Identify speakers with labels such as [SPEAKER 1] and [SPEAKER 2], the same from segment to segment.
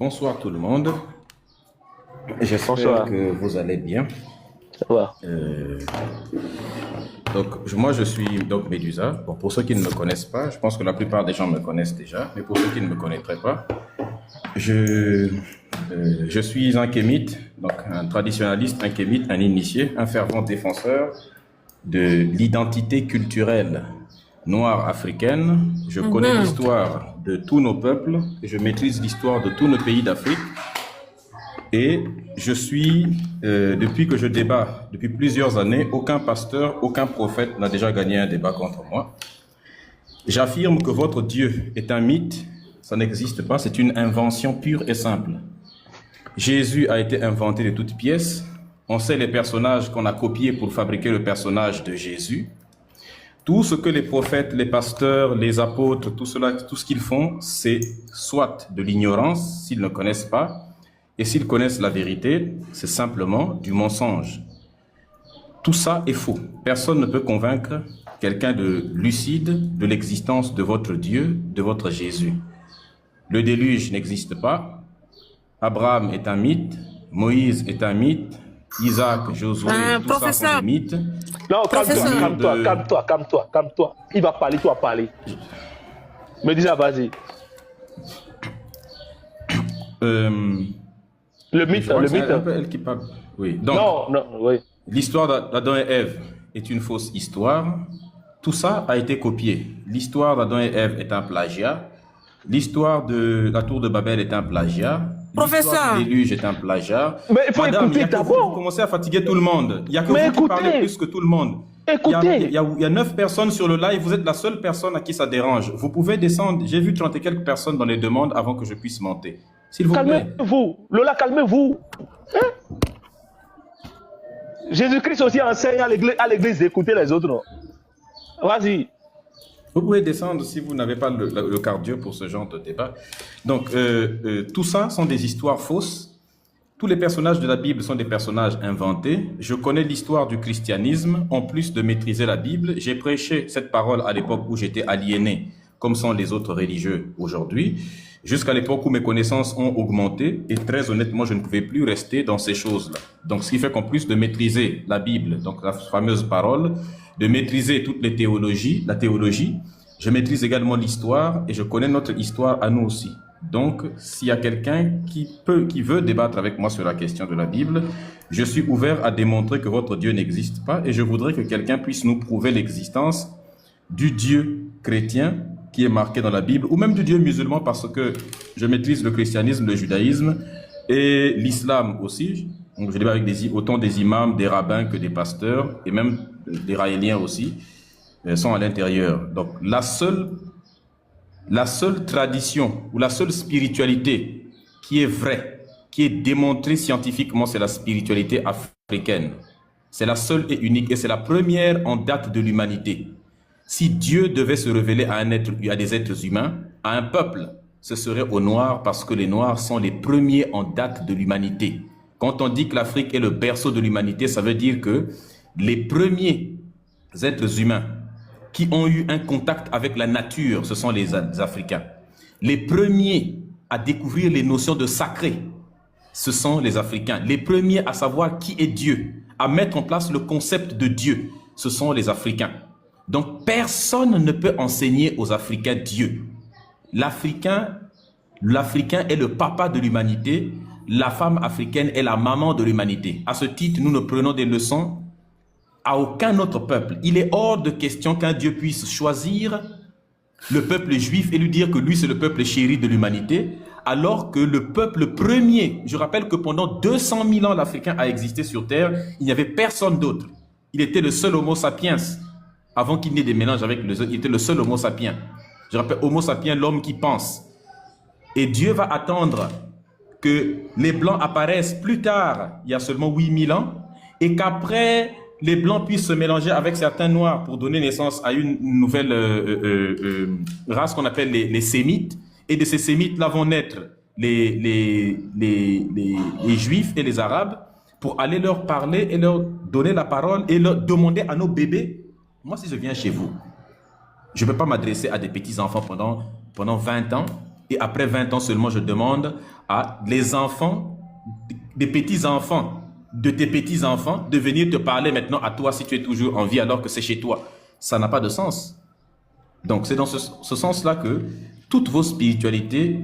[SPEAKER 1] Bonsoir tout le monde. J'espère
[SPEAKER 2] Bonsoir.
[SPEAKER 1] que vous allez bien.
[SPEAKER 2] Ouais.
[SPEAKER 1] Moi, je suis donc Médusa. Bon, pour ceux qui ne me connaissent pas, je pense que la plupart des gens me connaissent déjà, mais pour ceux qui ne me connaîtraient pas, je, je suis un kémite, donc un traditionnaliste, un kémite, un initié, un fervent défenseur de l'identité culturelle noire africaine. Je connais l'histoire de tous nos peuples, et je maîtrise l'histoire de tous nos pays d'Afrique. Et je suis, depuis que je débat, depuis plusieurs années, aucun pasteur, aucun prophète n'a déjà gagné un débat contre moi. J'affirme que votre Dieu est un mythe, ça n'existe pas, c'est une invention pure et simple. Jésus a été inventé de toutes pièces. On sait les personnages qu'on a copiés pour fabriquer le personnage de Jésus. Tout ce que les prophètes, les pasteurs, les apôtres, tout ce qu'ils font, c'est soit de l'ignorance, s'ils ne connaissent pas, et s'ils connaissent la vérité, c'est simplement du mensonge. Tout ça est faux. Personne ne peut convaincre quelqu'un de lucide de l'existence de votre Dieu, de votre Jésus. Le déluge n'existe pas. Abraham est un mythe. Moïse est un mythe. Isaac, Josué, tout ça sont des mythes.
[SPEAKER 2] Non,
[SPEAKER 1] Professeur.
[SPEAKER 2] calme-toi. Il va parler, toi parler. Me dis ça, vas-y. Le mythe,
[SPEAKER 1] Je crois
[SPEAKER 2] le
[SPEAKER 1] que c'est
[SPEAKER 2] mythe.
[SPEAKER 1] un peu elle qui parle. Oui. Donc,
[SPEAKER 2] Non, oui.
[SPEAKER 1] l'histoire d'Adam et Ève est une fausse histoire. Tout ça a été copié. L'histoire d'Adam et Ève est un plagiat. L'histoire de la tour de Babel est un plagiat. L'histoire du déluge est un plagiat.
[SPEAKER 2] Mais il faut écouter d'abord.
[SPEAKER 1] Vous commencez à fatiguer tout le monde. Il y a que
[SPEAKER 2] Mais
[SPEAKER 1] vous qui parlez plus que tout le monde.
[SPEAKER 2] Écoutez.
[SPEAKER 1] Il y a 9 personnes sur le live. Vous êtes la seule personne à qui ça dérange. Vous pouvez descendre. J'ai vu 30 et quelques personnes dans les demandes avant que je puisse monter. S'il vous plaît.
[SPEAKER 2] Calmez-vous. Lola, calmez-vous. Hein? Jésus-Christ aussi enseigne à l'église d'écouter les autres. Non? Vas-y.
[SPEAKER 1] Vous pouvez descendre si vous n'avez pas le cardio pour ce genre de débat. Donc, tout ça sont des histoires fausses. Tous les personnages de la Bible sont des personnages inventés. Je connais l'histoire du christianisme. En plus de maîtriser la Bible, j'ai prêché cette parole à l'époque où j'étais aliéné, comme sont les autres religieux aujourd'hui, jusqu'à l'époque où mes connaissances ont augmenté. Et très honnêtement, je ne pouvais plus rester dans ces choses-là. Donc, ce qui fait qu'en plus de maîtriser la Bible, donc la fameuse parole, de maîtriser toutes les théologies, la théologie, je maîtrise également l'histoire et je connais notre histoire à nous aussi. Donc, s'il y a quelqu'un qui veut débattre avec moi sur la question de la Bible, je suis ouvert à démontrer que votre Dieu n'existe pas et je voudrais que quelqu'un puisse nous prouver l'existence du Dieu chrétien qui est marqué dans la Bible ou même du Dieu musulman parce que je maîtrise le christianisme, le judaïsme et l'islam aussi. Donc, je débat avec autant des imams, des rabbins que des pasteurs et même des raéliens aussi sont à l'intérieur. Donc, la seule tradition ou la seule spiritualité qui est vraie, qui est démontrée scientifiquement, c'est la spiritualité africaine. C'est la seule et unique et c'est la première en date de l'humanité. Si Dieu devait se révéler à des êtres humains, à un peuple, ce serait aux Noirs parce que les Noirs sont les premiers en date de l'humanité. Quand on dit que l'Afrique est le berceau de l'humanité, ça veut dire que les premiers êtres humains qui ont eu un contact avec la nature, ce sont les Africains. Les premiers à découvrir les notions de sacré, ce sont les Africains. Les premiers à savoir qui est Dieu, à mettre en place le concept de Dieu, ce sont les Africains. Donc personne ne peut enseigner aux Africains Dieu. L'Africain est le papa de l'humanité, la femme africaine est la maman de l'humanité. À ce titre, nous ne prenons des leçons à aucun autre peuple. Il est hors de question qu'un Dieu puisse choisir le peuple juif et lui dire que lui c'est le peuple chéri de l'humanité, alors que le peuple premier, je rappelle que pendant 200 000 ans l'Africain a existé sur terre, il n'y avait personne d'autre. Il était le seul Homo sapiens, avant qu'il n'ait des mélanges avec les autres, il était le seul Homo sapiens. Je rappelle Homo sapiens, l'homme qui pense. Et Dieu va attendre que les Blancs apparaissent plus tard, il y a seulement 8000 ans, et qu'après les Blancs puissent se mélanger avec certains Noirs pour donner naissance à une nouvelle race qu'on appelle les Sémites. Et de ces Sémites-là vont naître les Juifs et les Arabes pour aller leur parler et leur donner la parole et leur demander à nos bébés. Moi, si je viens chez vous, je ne peux pas m'adresser à des petits-enfants pendant 20 ans Et après 20 ans seulement, je demande à les enfants, des petits-enfants, de tes petits-enfants, de venir te parler maintenant à toi si tu es toujours en vie alors que c'est chez toi. Ça n'a pas de sens. Donc, c'est dans ce sens-là que toutes vos spiritualités,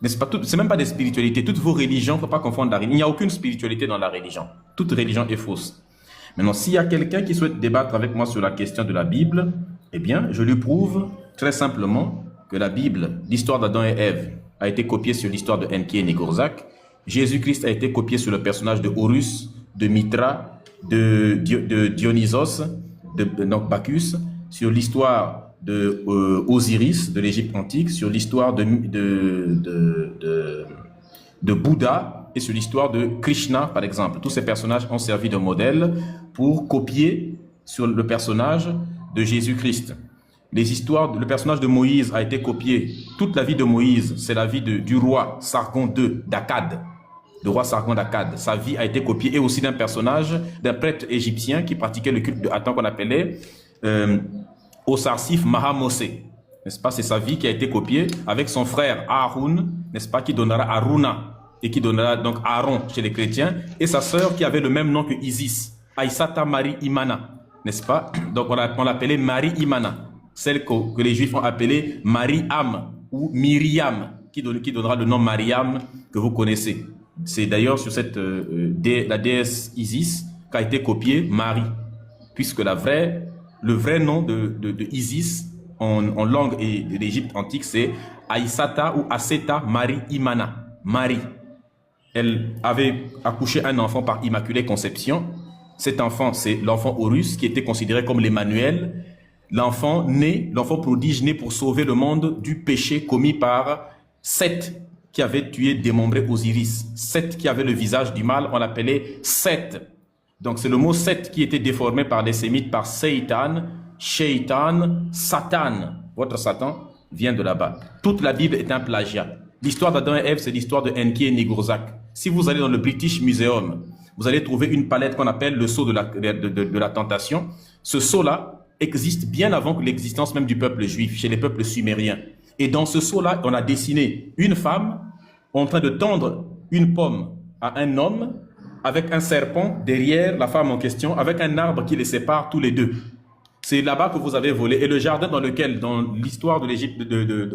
[SPEAKER 1] n'est-ce pas, c'est même pas des spiritualités, toutes vos religions, il ne faut pas confondre la religion. Il n'y a aucune spiritualité dans la religion. Toute religion est fausse. Maintenant, s'il y a quelqu'un qui souhaite débattre avec moi sur la question de la Bible, eh bien, je lui prouve très simplement que la Bible, l'histoire d'Adam et Ève, a été copiée sur l'histoire de Enki et Négorzak. Jésus-Christ a été copié sur le personnage de Horus, de Mithra, de Dionysos, donc Bacchus, sur l'histoire de Osiris, de l'Égypte antique, sur l'histoire de Bouddha et sur l'histoire de Krishna, par exemple. Tous ces personnages ont servi de modèle pour copier sur le personnage de Jésus-Christ. Le personnage de Moïse a été copié. Toute la vie de Moïse, c'est la vie du roi Sargon II d'Akkad. Le roi Sargon d'Akkad. Sa vie a été copiée et aussi d'un personnage, d'un prêtre égyptien qui pratiquait le culte de Aton qu'on appelait Osarsif Mahamosé. N'est-ce pas? C'est sa vie qui a été copiée avec son frère Aaron, n'est-ce pas? Qui donnera Aruna et qui donnera donc Aaron chez les chrétiens, et sa sœur qui avait le même nom que Isis, Aïsata Marie Imana, n'est-ce pas? Donc on l'appelait Marie Imana, celle que les Juifs ont appelée Marie-Am ou Myriam, qui donnera le nom Mariam que vous connaissez. C'est d'ailleurs sur la déesse Isis qu'a été copiée Marie, puisque le vrai nom de Isis en langue de l'Égypte antique, c'est Aïsata ou Aseta Marie Imana, Marie. Elle avait accouché un enfant par immaculée conception. Cet enfant, c'est l'enfant Horus, qui était considéré comme l'Emmanuel, l'enfant prodige né pour sauver le monde du péché commis par Seth, qui avait tué, démembré Osiris. Seth qui avait le visage du mal, on l'appelait Seth. Donc c'est le mot Seth qui était déformé par les Sémites par Seitan, Shaitan, Satan. Votre Satan vient de là-bas. Toute la Bible est un plagiat. L'histoire d'Adam et Ève, c'est l'histoire de Enki et Négorzak. Si vous allez dans le British Museum, vous allez trouver une palette qu'on appelle le sceau de la tentation. Ce sceau-là existe bien avant que l'existence même du peuple juif, chez les peuples sumériens. Et dans ce sceau-là, on a dessiné une femme en train de tendre une pomme à un homme avec un serpent derrière la femme en question, avec un arbre qui les sépare tous les deux. C'est là-bas que vous avez volé. Et le jardin dans lequel, dans l'histoire de l'Égypte,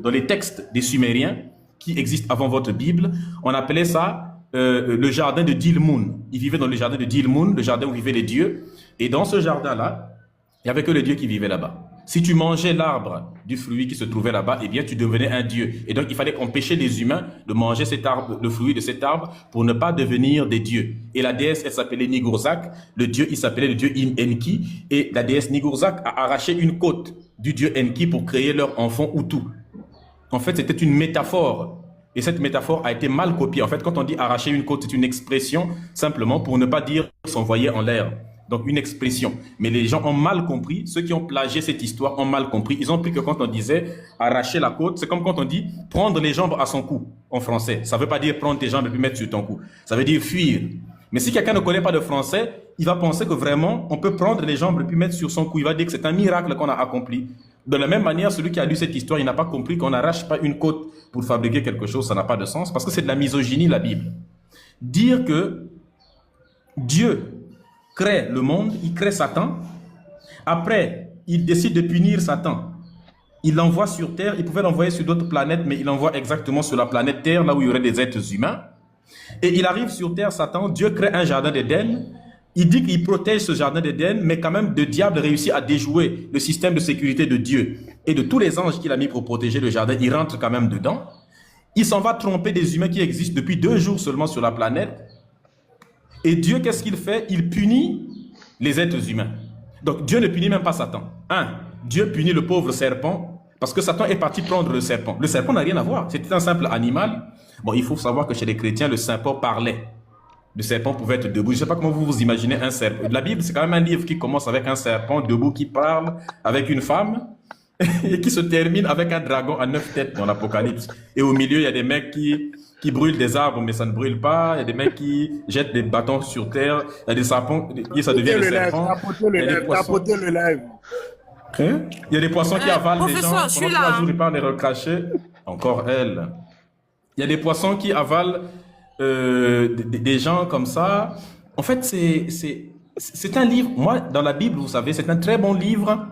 [SPEAKER 1] dans les textes des Sumériens, qui existent avant votre Bible, on appelait ça le jardin de Dilmun. Ils vivaient dans le jardin de Dilmun, le jardin où vivaient les dieux. Et dans ce jardin-là, il n'y avait que les dieux qui vivaient là-bas. Si tu mangeais l'arbre du fruit qui se trouvait là-bas, eh bien, tu devenais un dieu. Et donc, il fallait empêcher les humains de manger cet arbre, le fruit de cet arbre, pour ne pas devenir des dieux. Et la déesse, elle s'appelait Négorzak. Le dieu, il s'appelait le dieu Enki. Et la déesse Négorzak a arraché une côte du dieu Enki pour créer leur enfant Utu. En fait, c'était une métaphore. Et cette métaphore a été mal copiée. En fait, quand on dit arracher une côte, c'est une expression simplement pour ne pas dire s'envoyer en l'air. Donc, une expression. Mais les gens ont mal compris. Ceux qui ont plagié cette histoire ont mal compris. Ils ont pris que quand on disait arracher la côte, c'est comme quand on dit prendre les jambes à son cou en français. Ça ne veut pas dire prendre tes jambes et puis mettre sur ton cou. Ça veut dire fuir. Mais si quelqu'un ne connaît pas de français, il va penser que vraiment, on peut prendre les jambes et puis mettre sur son cou. Il va dire que c'est un miracle qu'on a accompli. De la même manière, celui qui a lu cette histoire, il n'a pas compris qu'on n'arrache pas une côte pour fabriquer quelque chose. Ça n'a pas de sens parce que c'est de la misogynie, la Bible. Dire que Dieu crée le monde, il crée Satan. Après, il décide de punir Satan. Il l'envoie sur Terre. Il pouvait l'envoyer sur d'autres planètes, mais il l'envoie exactement sur la planète Terre, là où il y aurait des êtres humains. Et il arrive sur Terre, Satan. Dieu crée un jardin d'Éden. Il dit qu'il protège ce jardin d'Éden, mais quand même, le diable réussit à déjouer le système de sécurité de Dieu. Et de tous les anges qu'il a mis pour protéger le jardin, il rentre quand même dedans. Il s'en va tromper des humains qui existent depuis 2 jours seulement sur la planète. Et Dieu, qu'est-ce qu'il fait? Il punit les êtres humains. Donc Dieu ne punit même pas Satan. Dieu punit le pauvre serpent parce que Satan est parti prendre le serpent. Le serpent n'a rien à voir. C'était un simple animal. Bon, il faut savoir que chez les chrétiens, le serpent parlait. Le serpent pouvait être debout. Je ne sais pas comment vous vous imaginez un serpent. La Bible, c'est quand même un livre qui commence avec un serpent debout qui parle avec une femme et qui se termine avec un dragon à 9 têtes dans l'Apocalypse. Et au milieu, il y a des mecs qui brûlent des arbres, mais ça ne brûle pas. Il y a des mecs qui jettent des bâtons sur terre. Il y a des serpents, et ça devient des serpents.
[SPEAKER 2] Tapoter le live.
[SPEAKER 1] Il y a des poissons qui avalent les gens. Pendant 3 jours, ils parlent les recracher. encore elle. Il y a des poissons qui avalent des gens comme ça. En fait, c'est un livre. Moi, dans la Bible, vous savez, c'est un très bon livre,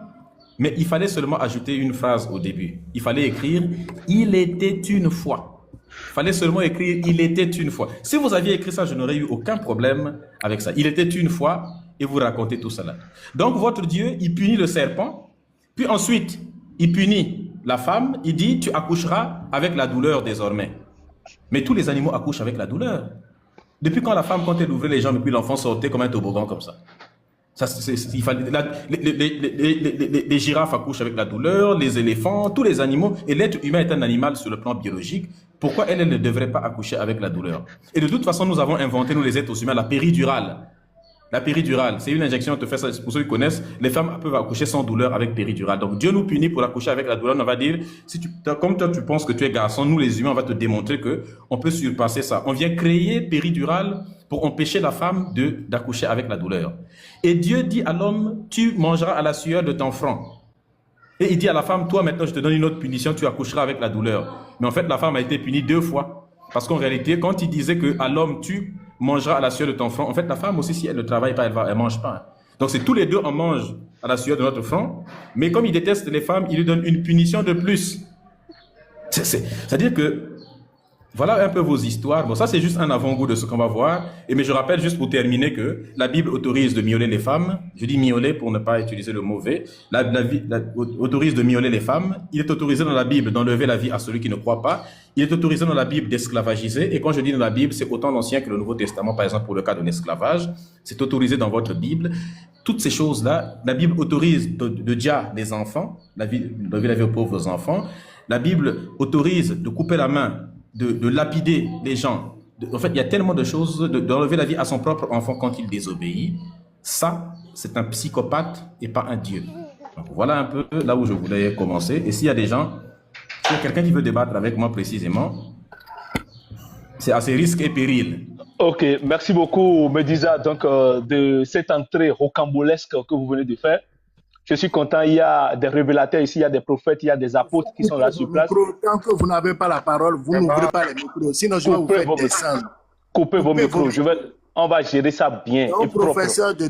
[SPEAKER 1] mais il fallait seulement ajouter une phrase au début. Il fallait écrire « Il était une fois ». Il fallait seulement écrire « Il était une fois ». Si vous aviez écrit ça, je n'aurais eu aucun problème avec ça. « Il était une fois » et vous racontez tout cela. Donc, votre Dieu, il punit le serpent, puis ensuite, il punit la femme, il dit « Tu accoucheras avec la douleur désormais ». Mais tous les animaux accouchent avec la douleur. Depuis quand la femme, quand elle ouvrait les jambes et puis l'enfant sortait comme un toboggan comme ça? Les girafes accouchent avec la douleur, les éléphants, tous les animaux. Et l'être humain est un animal sur le plan biologique. Pourquoi elle ne devrait pas accoucher avec la douleur? Et de toute façon, nous avons inventé, nous les êtres humains, la péridurale. La péridurale, c'est une injection, on te fait ça, pour ceux qui connaissent, les femmes peuvent accoucher sans douleur avec péridurale. Donc Dieu nous punit pour accoucher avec la douleur. On va dire, comme toi tu penses que tu es garçon, nous les humains, on va te démontrer qu'on peut surpasser ça. On vient créer péridurale pour empêcher la femme d'accoucher avec la douleur. Et Dieu dit à l'homme, tu mangeras à la sueur de ton front. Et il dit à la femme, toi maintenant je te donne une autre punition, tu accoucheras avec la douleur. Mais en fait la femme a été punie 2 fois. Parce qu'en réalité, quand il disait que à l'homme, tu mangeras à la sueur de ton front, en fait la femme aussi, si elle ne travaille pas, elle mange pas. Donc c'est tous les deux, on mange à la sueur de notre front. Mais comme il déteste les femmes, il lui donne une punition de plus. C'est-à-dire que voilà un peu vos histoires. Bon, ça, c'est juste un avant-goût de ce qu'on va voir. Mais je rappelle juste pour terminer que la Bible autorise de mioler les femmes. Je dis mioler pour ne pas utiliser le mauvais. La autorise de mioler les femmes. Il est autorisé dans la Bible d'enlever la vie à celui qui ne croit pas. Il est autorisé dans la Bible d'esclavagiser. Et quand je dis dans la Bible, c'est autant l'Ancien que le Nouveau Testament, par exemple, pour le cas de l'esclavage. C'est autorisé dans votre Bible. Toutes ces choses-là, la Bible autorise de dia les enfants, d'enlever la vie aux pauvres enfants. La Bible autorise de couper la main, de lapider les gens. En fait, il y a tellement de choses, d'enlever la vie à son propre enfant quand il désobéit. Ça, c'est un psychopathe et pas un Dieu. Donc, voilà un peu là où je voulais commencer. Et s'il y a des gens, s'il y a quelqu'un qui veut débattre avec moi précisément, c'est à ses risques et périls.
[SPEAKER 2] Ok, merci beaucoup, Médisa, donc, de cette entrée rocambolesque que vous venez de faire. Je suis content, il y a des révélateurs ici, il y a des prophètes, il y a des apôtres qui sont là sur place.
[SPEAKER 3] Tant que vous n'avez pas la parole, vous n'ouvrez pas les micros, sinon je vais vous faire descendre.
[SPEAKER 2] Coupez vos micros, on va gérer ça bien.
[SPEAKER 3] Et professeur de